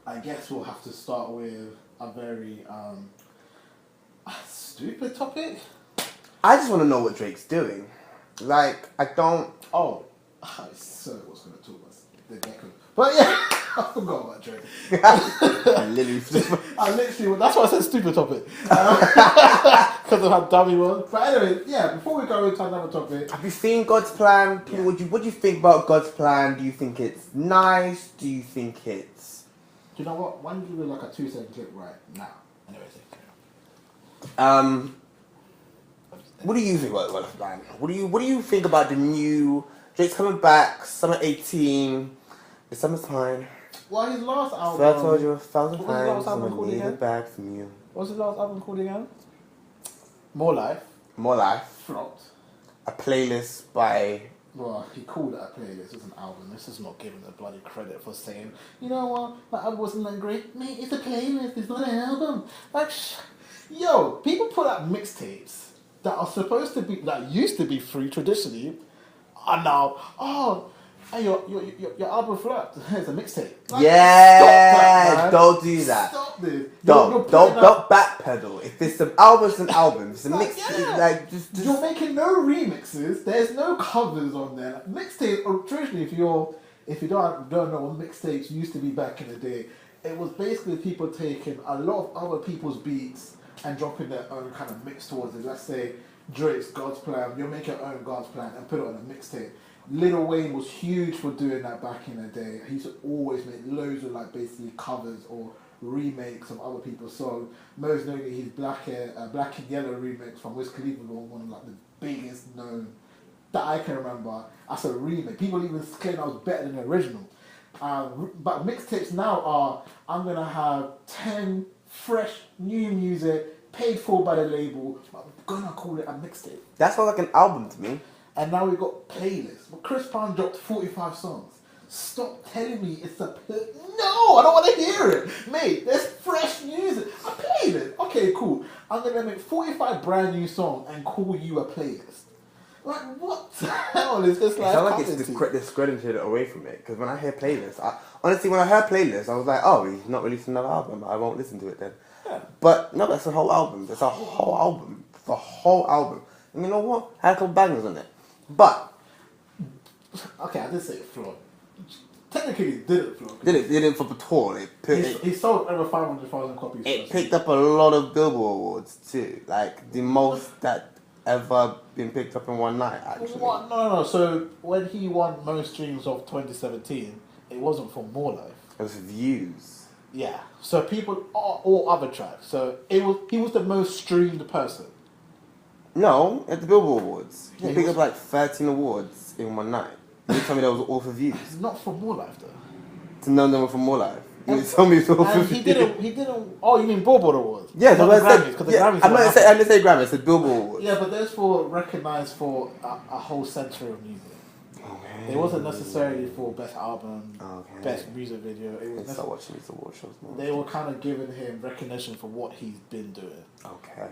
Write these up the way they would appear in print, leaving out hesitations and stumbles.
I guess we'll have to start with a very stupid topic. I just want to know what Drake's doing. Like, I don't... Oh, I so was going to talk about the Deco. But yeah, I forgot about Drake. I literally, that's why I said stupid topic. Because of how dumb he was. But anyway, yeah, before we go into another topic. Have you seen God's Plan? Yeah. What do you think about God's Plan? Do you think it's nice? Do you think it's... Do you know what? Why don't you do like a 2-second clip right now? Anyway, what do you think about God's Plan? What do you think about the new... Drake's coming back, summer 18, the summertime. Well, his last album... So I told you 1,000 what was his last times, album I'm called gonna need again? it back from you. What's his last album called again? More Life. More Life. Flopped. A playlist by... Well, he called it a playlist. It's an album. This is not giving the bloody credit for saying, you know what, that album wasn't that great. Mate, it's a playlist. It's not an album. Like, yo, people put out mixtapes that are supposed to be, that used to be free traditionally, are now, oh, hey, your album flopped. It's a mixtape. Like, yeah, stop that, man. don't do that. Stop this. Don't backpedal. If it's an album, it's an album. It's a mix. Yeah. Like just. You're making no remixes. There's no covers on there. Like, mixtape. Or traditionally, if you don't know what mixtapes used to be back in the day, it was basically people taking a lot of other people's beats and dropping their own kind of mix towards it. Let's say Drake's God's Plan. You'll make your own God's Plan and put it on a mixtape. Lil Wayne was huge for doing that back in the day. He used to always make loads of like basically covers or remakes of other people's songs. Most notably his Black and Yellow remix from Wiz Khalifa was one of like the biggest known that I can remember as a remake. People even claim that was better than the original. But mixtapes now are, I'm gonna have 10 fresh new music paid for by the label, but I'm gonna call it a mixtape. That sounds like an album to me. And now we've got playlists. But Chris Brown dropped 45 songs. Stop telling me it's a No, I don't want to hear it. Mate, there's fresh music. A playlist. Okay, cool. I'm going to make 45 brand new songs and call you a playlist. Like, what the hell is this like? It sounds like it's discredited away from it. Because when I hear playlists, honestly, when I heard playlists, I was like, oh, he's not releasing another album. I won't listen to it then. Yeah. But no, that's a whole album. That's a whole album. The whole album. And you know what? Had a couple bangers on it. But okay, I did say it flawed. Technically, it didn't flop. Didn't flop at all. He sold over 500,000 copies. It picked up a lot of Billboard awards too. Like the most that ever been picked up in one night. Actually, what? No. So when he won most streams of 2017, it wasn't for More Life. It was views. Yeah. So people, all other tracks. So he was the most streamed person. No, at the Billboard Awards. Yeah, he picked up like 13 awards in one night. You told me that was all for views. It's not for More Life though. So none of them were for More Life. You told me it was all for views. He didn't. Oh, you mean Billboard Awards? Yeah, not the Grammys. Because the Grammys. I didn't say Grammys. I said Billboard Awards. Yeah, but those for recognized for a whole century of music. Okay. It wasn't necessarily for best album, Okay. best music video. It was Start watching these award shows more. they were kind of giving him recognition for what he's been doing. Okay.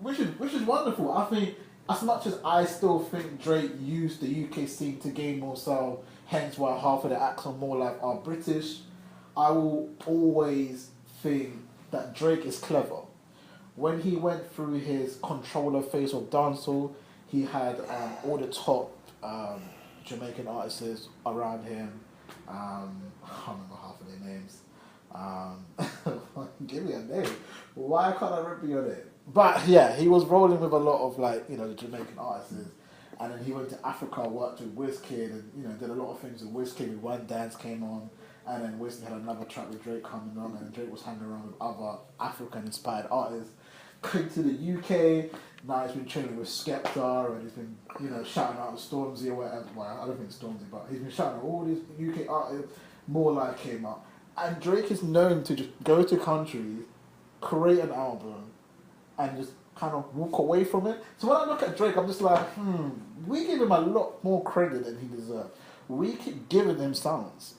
Which is wonderful. I think as much as I still think Drake used the UK scene to gain more sales, hence why half of the acts on More Life are British, I will always think that Drake is clever. When he went through his controller phase of dancehall, he had all the top Jamaican artists around him. I can't remember half of their names. Give me a name. Why can't I remember your name? But yeah, he was rolling with a lot of the Jamaican artists. And then he went to Africa, worked with Wizkid, and did a lot of things with Wizkid. With One Dance came on, and then Wizkid had another track with Drake coming on, and Drake was hanging around with other African-inspired artists. Came to the UK. Now he's been training with Skepta, and he's been shouting out Stormzy or whatever. Well, I don't think Stormzy, but he's been shouting out all these UK artists. More Life came up, and Drake is known to just go to countries, create an album, and just kind of walk away from it. So when I look at Drake, I'm just like, we give him a lot more credit than he deserves. We keep giving him sounds.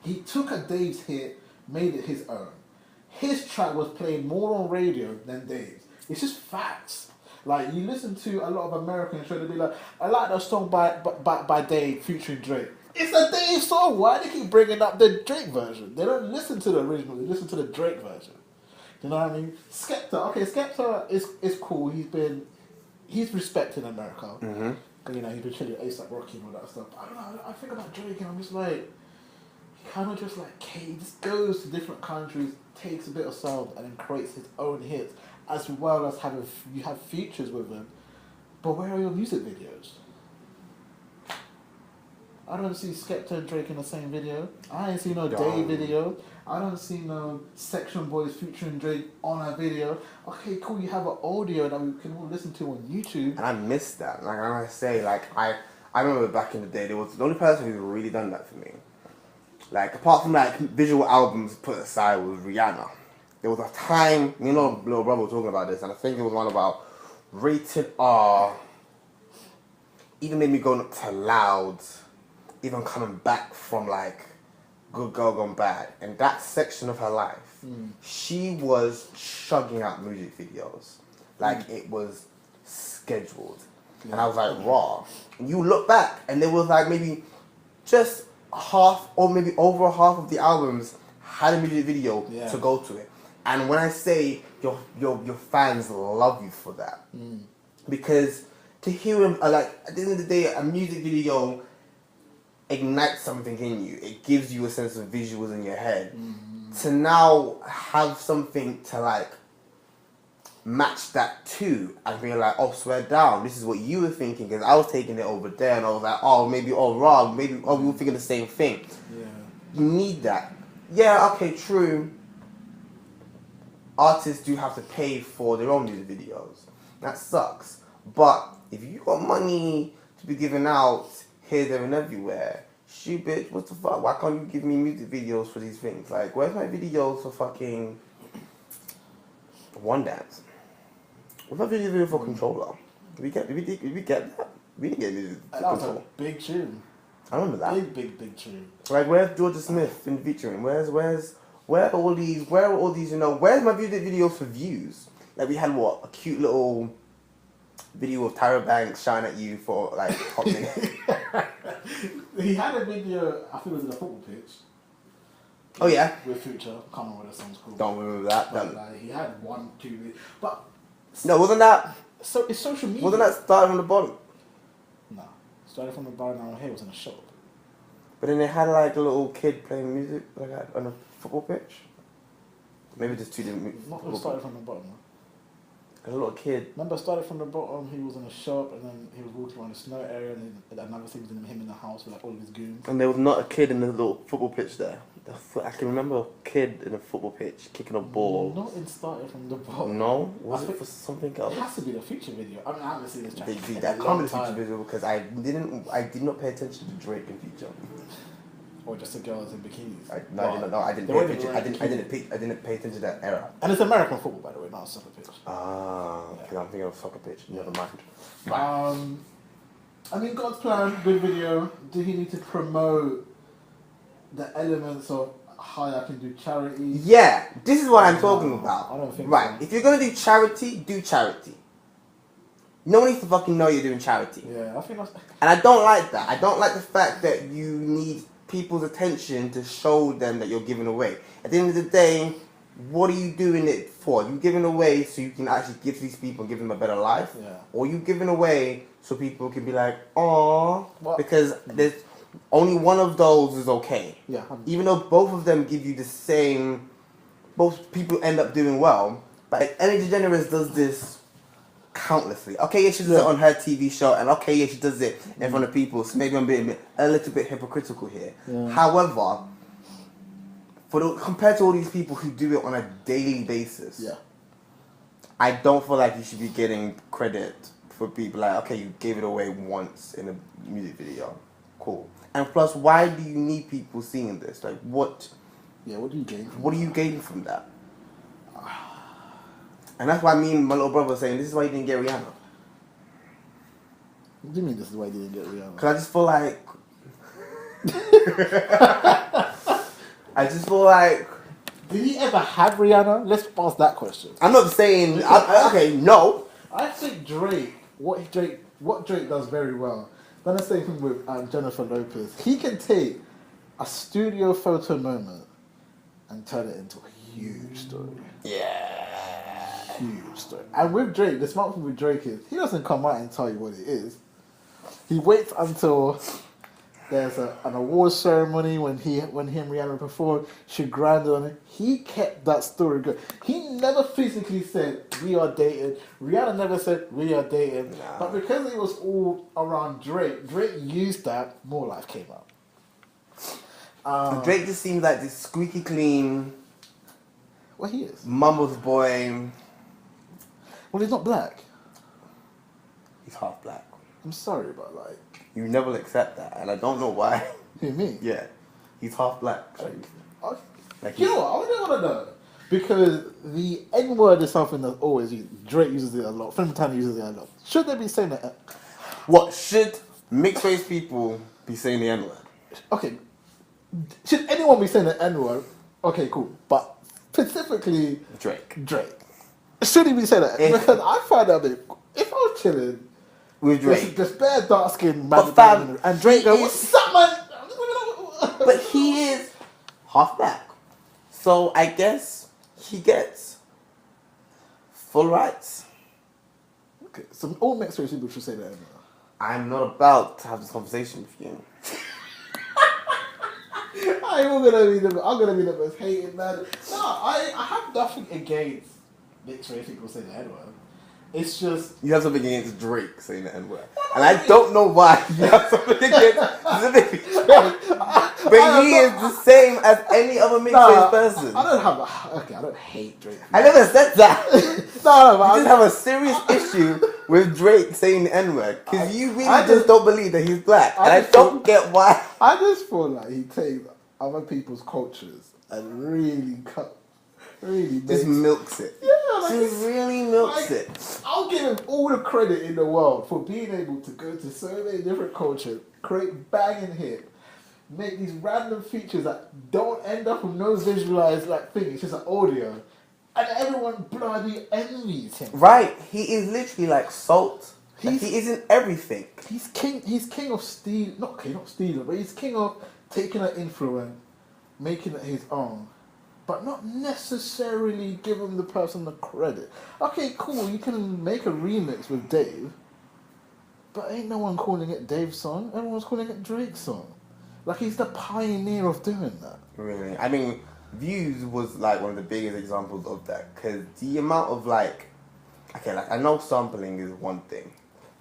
He took a Dave's hit, made it his own. His track was played more on radio than Dave's. It's just facts. Like, you listen to a lot of American shows, they'll be like, I like that song by Dave featuring Drake. It's a Dave song. Why do they keep bringing up the Drake version? They don't listen to the original. They listen to the Drake version. You know what I mean? Skepta. Okay, Skepta is cool. He's respected in America. Mm-hmm. You know, he's been chilling with A$AP Rocky and all that stuff. I don't know. I think about Drake and I'm just like, he kind of just like, he just goes to different countries, takes a bit of sound, and then creates his own hits, as well as you have features with him. But where are your music videos? I don't see Skepta and Drake in the same video. I ain't see no Day video. I don't see no Section Boys featuring Drake on a video. Okay, cool, you have an audio that we can all listen to on YouTube. And I miss that. Like I say, like I remember back in the day, there was the only person who really done that for me. Like apart from like visual albums put aside was Rihanna. There was a time, you know, little brother was talking about this, and I think it was one about Rated R. Even made me go to Loud. Even coming back from like Good Girl Gone Bad, and that section of her life, she was chugging out music videos like it was scheduled, and I was like, raw. And you look back, and there was like maybe just half or maybe over half of the albums had a music video to go to it. And when I say your fans love you for that, because to hear him like at the end of the day, a music video ignites something in you. It gives you a sense of visuals in your head. To now have something to like match that to and be like, oh, swear down, this is what you were thinking, because I was taking it over there, and I was like, oh, maybe, oh, wrong, maybe, oh, we were thinking the same thing. Yeah. You need that. Yeah, okay, true. Artists do have to pay for their own music videos. That sucks. But if you got money to be given out here, there, and everywhere, shoot, bitch, what the fuck? Why can't you give me music videos for these things? Like, where's my videos for fucking One Dance? What's my video for Controller? Did we get that? We didn't get music for That was Controller. a big tune. I remember that. Big tune. Like, where's Georgia Smith in featuring? Where are all these, you know, where's my music videos for views? Like, we had what? A cute little video of Tyra Banks shouting at you for, like, hot minute. He had a video, I think it was in a football pitch. Oh, yeah? With Future. I can't remember what the song's called. Don't remember that. But, like, he had 1, 2, but... No, wasn't that... So, it's social media. Wasn't that started from the bottom? No. Started from the bar down here, it was in a shop. But then they had, like, a little kid playing music, like, on a football pitch? Maybe just two different... Not started from the bottom, no. A little kid. Remember, started from the bottom, he was in a shop, and then he was walking around the snow area, and then another thing was him in the house with like all of his goons. And there was not a kid in the little football pitch there. I can remember a kid in a football pitch kicking a ball. Not in started from the bottom. No? Was it for something else? It has to be the Future video. I mean, I haven't seen this track. That can't be the Future video because I did not pay attention to Drake and Future. Or just the girls in bikinis. I didn't pay attention to that era. And it's American football, by the way, not a soccer pitch. Ah, okay, I'm thinking of soccer pitch. Never mind. I mean, God's Plan, good video. Do he need to promote the elements of how I can do charity? Yeah, this is what I'm talking about. I don't think right. so. If you're gonna do charity. No one needs to fucking know you're doing charity. Yeah, I think that's... And I don't like that. I don't like the fact that you need people's attention to show them that you're giving away. At the end of the day, what are you doing it for? You giving away so you can actually give to these people and give them a better life? Yeah. Or you giving away so people can be like, aww, What? because there's only one of those is okay. Yeah. Even though both of them give you the same, both people end up doing well, but like, Ellen DeGeneres does this countlessly. Okay, yeah, she does it on her TV show, and okay, yeah, she does it in front of people, so maybe I'm being a little bit hypocritical here. Yeah. However, compared to all these people who do it on a daily basis, I don't feel like you should be getting credit for people like, okay, you gave it away once in a music video. Cool. And plus, why do you need people seeing this? Like, what? Yeah, what do you gain from What do you gain from that? And that's why me and my little brother were saying, this is why you didn't get Rihanna. What do you mean this is why you didn't get Rihanna? Because I just feel like... Did he ever have Rihanna? Let's ask that question. I'm not saying... okay, no. I think Drake, what Drake does very well Then the same thing with Jennifer Lopez. He can take a studio photo moment and turn it into a huge story. Yeah. Huge story. And with Drake, the smart thing with Drake is he doesn't come out and tell you what it is. He waits until there's an awards ceremony when he and Rihanna performed. She grinded on it. He kept that story good. He never physically said we are dating. Rihanna never said we are dating. Nah. But because it was all around Drake, Drake used that. More Life came out. Drake just seems like this squeaky clean. Well, he is. Mama's boy. Well, he's not black. He's half black. I'm sorry, but like. You never accept that, and I don't know why. Who, me? Yeah, he's half black. You know what? I really want to know. Because the N word is something that's always used. Drake uses it a lot. Montana uses it a lot. Should they be saying that? What should mixed race people be saying the N word? Okay. Should anyone be saying the N word? Okay, cool. But specifically Drake. Should he be saying that? Because I find out that if I was chilling With Drake. this bare dark skinned man fam, and Drake goes, "What's up, man?" But he is half black. So I guess he gets full rights. Okay, so all mixed race people should say that. I'm not about to have this conversation with you. I'm gonna be the most hated man. No, I have nothing against mixed race people saying the N word. It's just You have something against Drake saying the N word. And I don't know why you have something against specifically Drake. But he is the same as any other mixed race person. I don't have I don't hate Drake. I never said that. No, but You just have a serious issue with Drake saying the N word. Because you really just don't believe that he's black. And I don't get why. I just feel like he takes other people's cultures and really Just milks it. Yeah, like Just really milks it. I'll give him all the credit in the world for being able to go to so many different cultures, create banging hit, make these random features that don't end up with no visualized like thing. It's just an audio, and everyone bloody envies him. Right, he is literally like salt. He is in everything. He's king. He's king of steal. Not stealing, but he's king of taking an influence, making it his own. But not necessarily giving the person the credit. Okay, cool, you can make a remix with Dave, but ain't no one calling it Dave's song. Everyone's calling it Drake's song. Like, he's the pioneer of doing that. Really? I mean, Views was like one of the biggest examples of that. Because the amount of like I know sampling is one thing.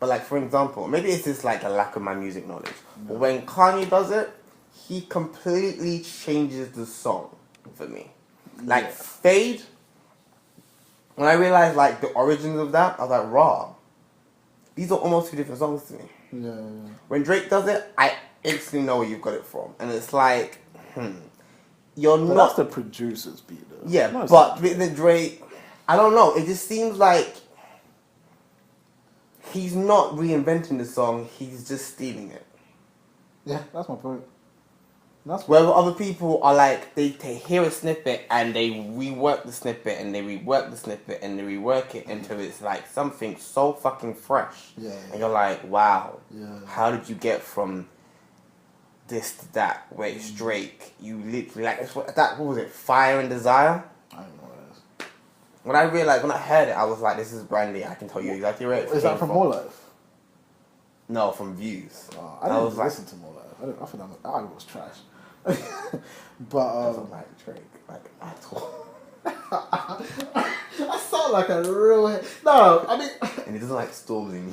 But like, for example, maybe it's just like a lack of my music knowledge. No. But when Kanye does it, he completely changes the song for me. Like Fade, when I realized like the origins of that, I was like, raw. These are almost two different songs to me. Yeah. When Drake does it, I instantly know where you've got it from. And it's like, you're But not... that's the producer's beat though. Yeah, No, but with the Drake, I don't know, it just seems like he's not reinventing the song, he's just stealing it. Yeah, that's my point. Where other people are like, they hear a snippet and they rework the snippet and they rework the snippet and they rework it until it's like something so fucking fresh. Yeah. And you're like, wow, Yeah. how did you get from this to that? Where it's Drake, you literally like, what was it, Fire and Desire? I don't know what it is. When I realized, when I heard it, I was like, this is Brandy, I can tell you exactly where it Is that from More Life? No, from Views. Oh, I didn't listen to More Life. I thought that was trash. But doesn't like Drake, like at all. I sound like a real no. I mean, And he doesn't like Stormzy.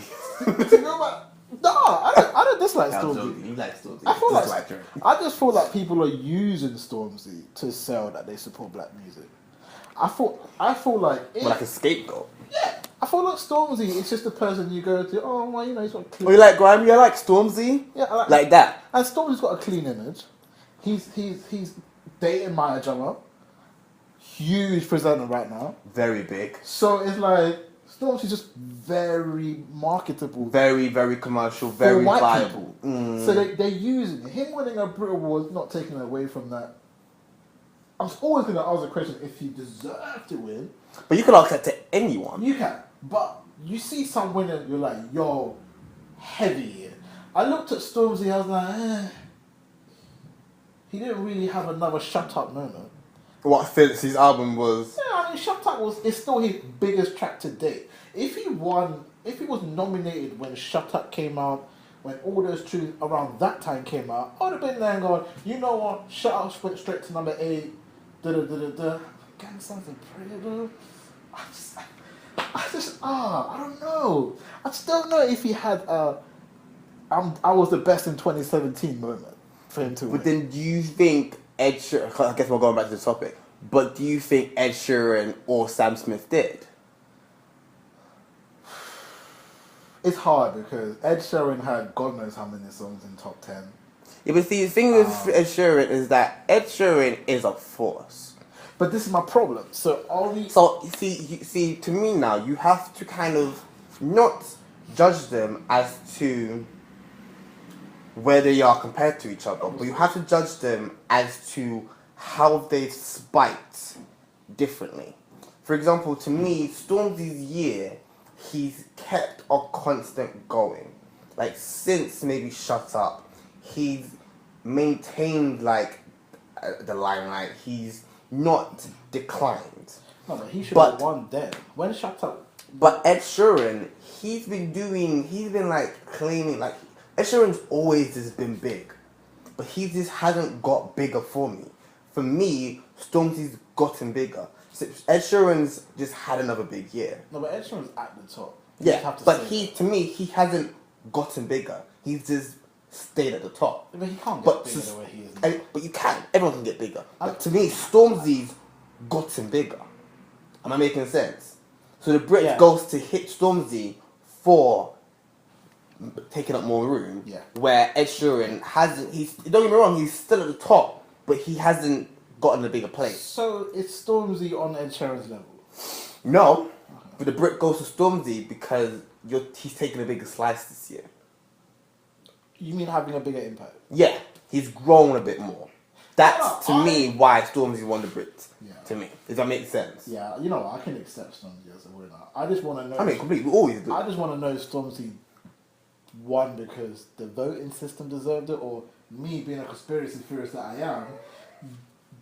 no, I don't dislike Stormzy. You like Stormzy. I feel like Drake. I just feel like people are using Stormzy to sell that they support black music. I feel like Like a scapegoat. Yeah, I feel like Stormzy is just the person you go to. Oh, well, he's got clean. Oh, you like Grime? Yeah, I like Stormzy. Yeah, I like that. And Stormzy's got a clean image. He's dating Maya Jama. Huge presenter right now. Very big. So it's like Stormzy's just very marketable. Very, very commercial. Very white viable. people. So they're using it. Him winning a Brit Award, not taking away from that. I'm always going to ask the question if he deserved to win. But you can ask that to anyone. You can. But you see some winner, you're like, yo, heavy. I looked at Stormzy, I was like, he didn't really have another Shut Up moment. What fits his album was... Yeah, I mean, Shut Up is still his biggest track to date. If he was nominated when Shut Up came out, when all those tunes around that time came out, I would have been there and going, you know what, Shut Up went straight to number 8, da-da-da-da-da. Gangsta's a Prayer. I don't know. I just don't know if he had I was the best in 2017 moment for him to win. But then do you think Ed Sheeran... I guess we're going back to the topic. But do you think Ed Sheeran or Sam Smith did? It's hard because Ed Sheeran had God knows how many songs in top 10. Yeah, but see, the thing with Ed Sheeran is that Ed Sheeran is a force. But this is my problem. So are we... So, see, to me now, you have to kind of not judge them as to where they are compared to each other, but you have to judge them as to how they spiked differently. For example, to me, Stormzy's year, he's kept a constant going. Like, since maybe Shut Up, he's maintained, like, the limelight. He's not declined. No, but he should have won then. When Shut Up... But Ed Sheeran, he's been, like, claiming, like, Ed Sheeran's always just been big. But he just hasn't got bigger for me. For me, Stormzy's gotten bigger. So Ed Sheeran's just had another big year. No, but Ed Sheeran's at the top. Yeah, but to me, he hasn't gotten bigger. He's just stayed at the top. But he can't get bigger the way he is now. But you can. Everyone can get bigger. But to me, Stormzy's gotten bigger. Am I making sense? So the Brits goes to hit Stormzy for taking up more room. Yeah. Where Ed Sheeran hasn't. Don't get me wrong. He's still at the top, but he hasn't gotten a bigger place. So it's Stormzy on Ed Sheeran's level. No, but the Brit goes to Stormzy because he's taking a bigger slice this year. You mean having a bigger impact? Yeah, he's grown a bit more. That's to me why Stormzy won the Brits. Yeah. To me, does that make sense? Yeah, you know what? I can accept Stormzy as a winner. I just want to know. I mean, completely. We always do. I just want to know if Stormzy won because the voting system deserved it, or me being a conspiracy theorist that I am,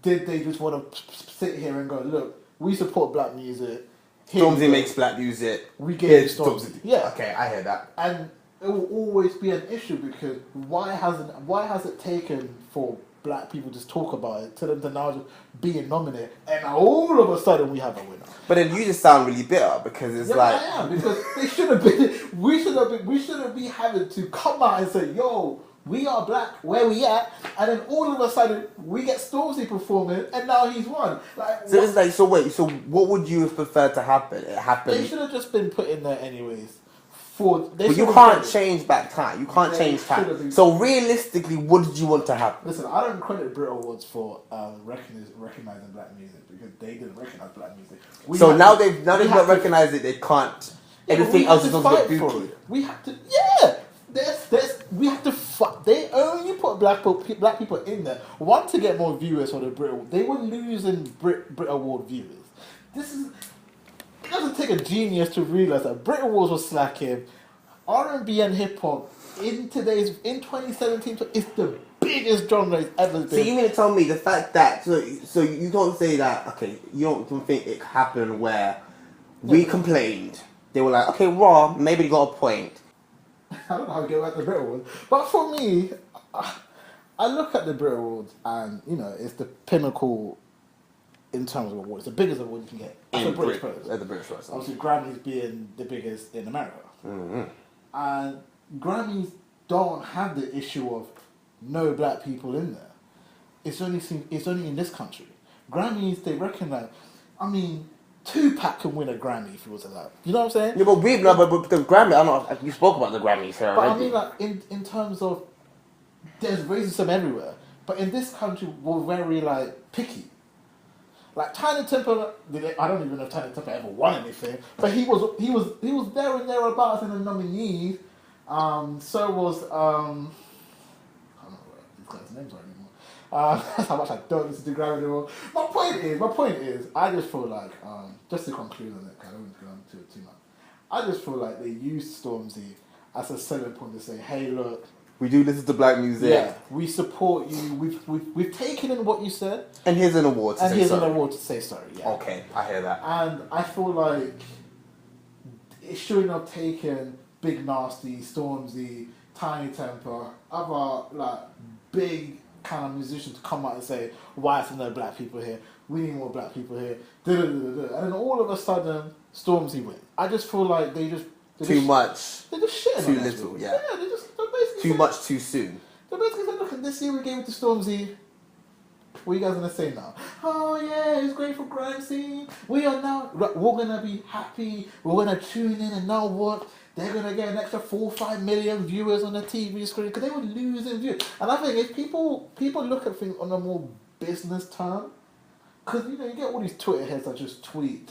did they just want to sit here and go, look, we support black music. Stormzy makes black music. We gave Stormzy. Yeah. Okay, I hear that. And it will always be an issue because why has it taken for black people to talk about it to them to now just being nominated and all of a sudden we have a winner? But then you just sound really bitter because it's like I am, because they should have been. We shouldn't be having to come out and say, "Yo, we are black. Where we at?" And then all of a sudden we get Stormzy performing, and now he's won. Like, so it's like, so wait, so what would you have preferred to happen? It happened. They should have just been put in there anyways. But you can't change back time. You can't change time. So realistically, what did you want to happen? Listen, I don't credit Brit Awards for recognizing black music because they didn't recognize black music. So now they've not recognized it. They can't. Everything else is going to get dookie. We have to, we have to fuck. They only put black people in there. One, to get more viewers for the Brit Award. They were losing Brit Award viewers. It doesn't take a genius to realise that Brit Awards was slacking. R&B and hip hop in 2017 is the biggest genre it's ever been. So you mean to tell me the fact that so you don't say that, okay, you don't think it happened where we complained, they were like, okay, Raw, maybe they got a point. I don't know how to get back to the Brit Awards, but for me, I look at the Brit Awards and it's the pinnacle. In terms of awards, the biggest award you can get as a British person. As a British person. Obviously, Grammys being the biggest in America. Mm-hmm. And Grammys don't have the issue of no black people in there. It's only in this country. Grammys, they recognise. I mean, Tupac can win a Grammy if he was allowed. You know what I'm saying? Yeah, but but the Grammy. I don't know. You spoke about the Grammys here already. But I mean, like in terms of there's racism everywhere, but in this country we're very picky. Like Tiny Temper, I don't even know if Tiny Temper ever won anything, but he was there and thereabouts in the nominees. So was I don't know these guys' names are anymore. That's how much I don't listen to Grammy anymore. My point is, I just feel like just to conclude on it, because I don't want to go into it too much. I just feel like they used Stormzy as a selling point to say, hey, look, We do listen to black music. Yeah, we support you. We've taken in what you said. And here's an award to say sorry. An award to say sorry, yeah. Okay, I hear that. And I feel like it shouldn't have taken Big Nasty, Stormzy, Tiny Temper, other like big kind of musicians to come out and say, why is there no black people here? We need more black people here. And then all of a sudden, Stormzy win. I just feel like they just... Too much. They're just shitting Too on us, little, really. yeah. Yeah, they're basically Too saying, much too soon. They're basically saying, look, this year we gave it to Stormzy. What are you guys going to say now? Oh yeah, it's great for grime scene. We're going to be happy. We're going to tune in and now what? They're going to get an extra 4 or 5 million viewers on the TV screen because they were losing views. And I think if people look at things on a more business term, because you get all these Twitter heads that just tweet,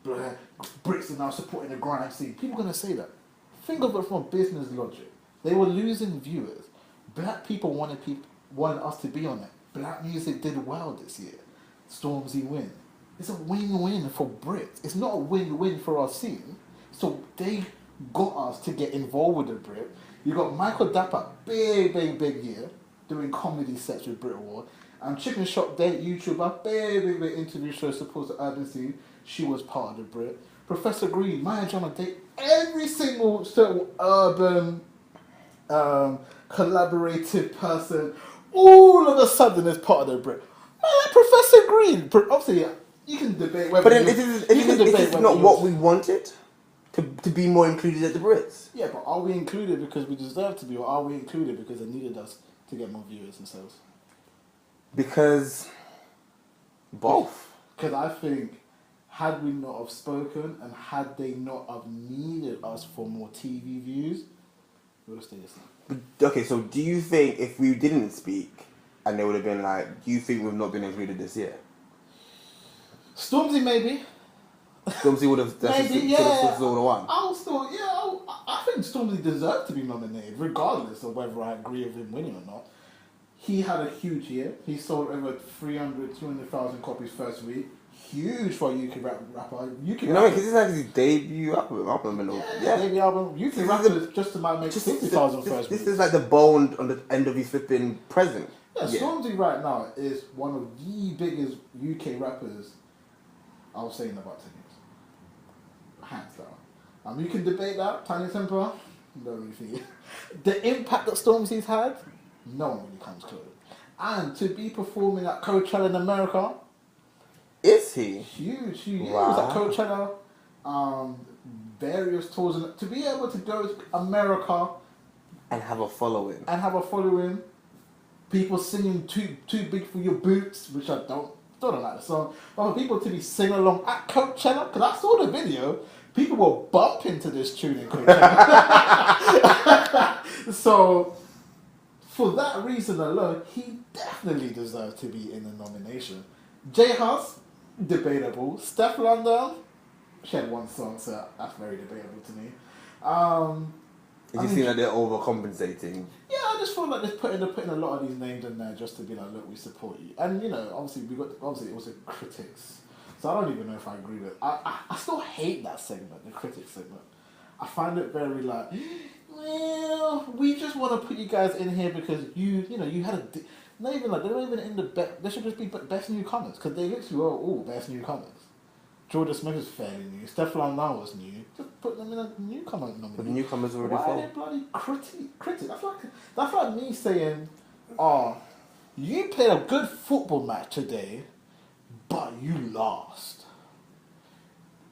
Brits are now supporting the grime scene. People are going to say that. Think of it from business logic. They were losing viewers. Black people wanted us to be on it. Black music did well this year. Stormzy win. It's a win-win for Brits. It's not a win-win for our scene. So they got us to get involved with the Brit. You got Michael Dapper, big year, doing comedy sets with Brit Award. And Chicken Shop Date, YouTuber, big interview show supports the urban scene. She was part of the Brit. Professor Green, Maya John Date, every single sort of urban collaborative person, all of a sudden is part of the Brit. Man, Professor Green, obviously you can debate whether... But then it's not what we wanted to be more included at the Brits. Yeah, but are we included because we deserve to be, or are we included because they needed us to get more viewers and sales? Because both. Because I think had we not have spoken and had they not have needed us for more TV views, we would have stayed the same. Okay, so do you think if we didn't speak and they would have been like, do you think we've not been included this year? Stormzy maybe. Stormzy would have maybe, won. I think Stormzy deserved to be nominated, regardless of whether I agree with him winning or not. He had a huge year. He sold over 200,000 copies first week. Huge for a UK rapper. Because this is like his debut album. Debut album. UK rapper just about make 50,000 first week. This is like the bone on the end of his flipping present. Yeah, Stormzy right now is one of the biggest UK rappers, I'll say, in about 10 years. Hands down. You can debate that, Tiny Temper. Don't really think it. The impact that Stormzy's had, no one really comes close. And to be performing at Coachella in America, is he? Huge. He wow. was at Coachella, various tours, and to be able to go to America and have a following, people singing too big for your boots, which I don't like the song, but for people to be singing along at Coachella, because I saw the video, people were bumping to this tune in Coachella. So for that reason alone, he definitely deserved to be in the nomination. J Hus, debatable. Steph London, she had one song, so that's very debatable to me. It just seems like they're overcompensating. Yeah, I just feel like they're putting a lot of these names in there just to be like, look, we support you. And obviously it was a critics, so I don't even know if I agree with it. I still hate that segment, the critics segment. I find it very like, well, we just want to put you guys in here because you had a. Not even like they're not even in the best. They should just be best newcomers because they literally were all best newcomers. Jordan Smith is fairly new. Steph London was new. Just put them in a newcomer nominee. But the newcomers already Why fall. are they bloody critic? That's like me saying, "Oh, you played a good football match today, but you lost.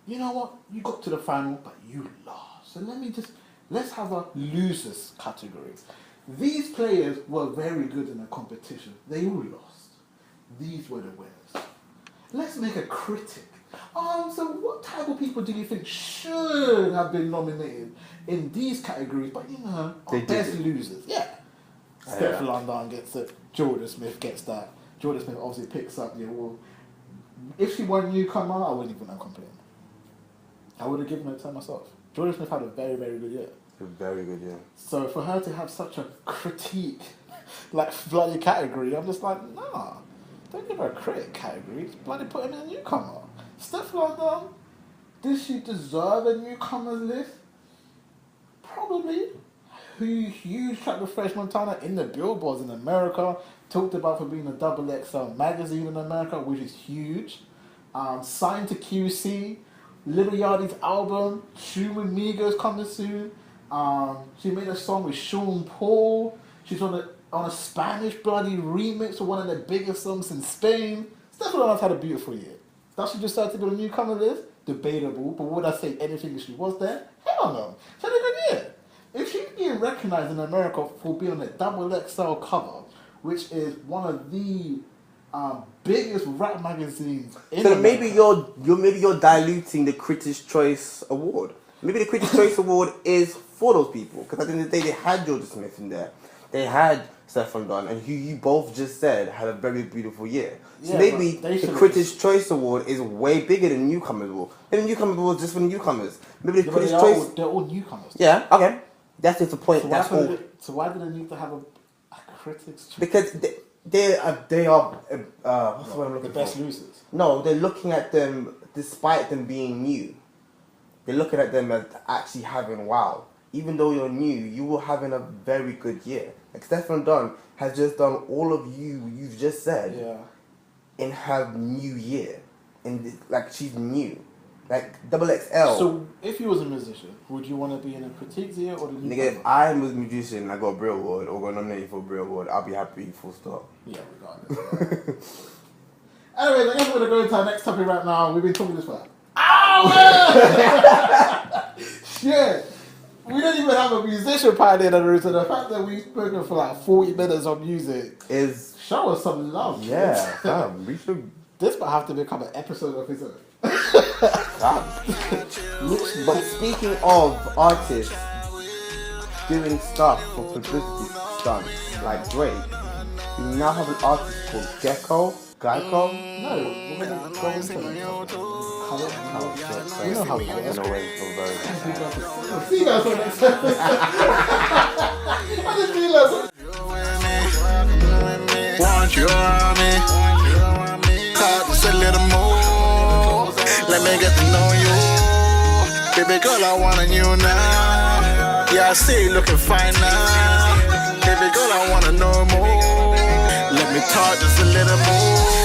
You know what? You got to the final, but you lost. So let's have a losers category." These players were very good in the competition. They all lost. These were the winners. Let's make a critic. So what type of people do you think should have been nominated in these categories? But they best losers. Yeah. Steph London gets it. Jordan Smith gets that. Jordan Smith obviously picks up. If she won newcomer, I wouldn't even have complained. I would have given her time myself. Jordan Smith had a very, very good year. Very good, yeah. So for her to have such a critique, like bloody category, I'm just like, nah, don't give her a critic category. Just bloody put him in a newcomer. Steph London, did she deserve a newcomers list? Probably. huge track with Fresh Montana in the billboards in America. Talked about for being a double XL magazine in America, which is huge. Signed to QC. Lil Yachty's album, Schumann Migos coming soon. She made a song with Sean Paul. She's on a Spanish bloody remix of one of the biggest songs in Spain. Steph Lawrence had a beautiful year. Does she decide to be on a newcomer list? Debatable, but would I say anything if she was there? Hell no. She had a good year. If she's being recognized in America for being on a double XL cover, which is one of the biggest rap magazines in So America. maybe you're diluting the Critics' Choice Award. Maybe the Critics' Choice Award is for those people, because at the end of the day they had Georgia Smith in there, they had Stefan Don, and who you both just said had a very beautiful year. So Yeah, maybe but they the should've Critics' Choice Award is way bigger than Newcomers Award. Maybe the Newcomers Award is just for the newcomers. Maybe the Critics' Choice. They're all newcomers. Yeah, okay. That's just the point. So That's all. so why do they need to have a critics? Because they are what's the word I'm looking The best for? losers. No, they're looking at them despite them being new. They're looking at them as actually having wow. Even though you're new, you were having a very good year. Like Stefan Don has just done all of you've just said Yeah. in her new year. And like she's new. Like double XL. So if you was a musician, would you want to be in a critiques year or the Nigga, newcomer? if I was a musician, I got a Brit Award or got nominated for a Brit Award, I'll be happy, full stop. Yeah, regardless. Anyways, I guess we're gonna go into our next topic right now. We've been talking this for like hours. Shit. We don't even have a musician pioneer in the room, so the fact that we've spoken for like 40 minutes on music Is show us some love. yeah, kids. fam, we should This might have to become an episode of his own. But speaking of artists doing stuff for publicity stunts like Drake, we now have an artist called Gecko. No, we're gonna go into it. You know how we do it. See you guys on next episode. I just realized. Want you around me? Talk just a little more. Let me get to know you. Baby girl, I want you now. Yeah, I see you looking fine now. Baby girl, I wanna know more. Let me talk just a little more.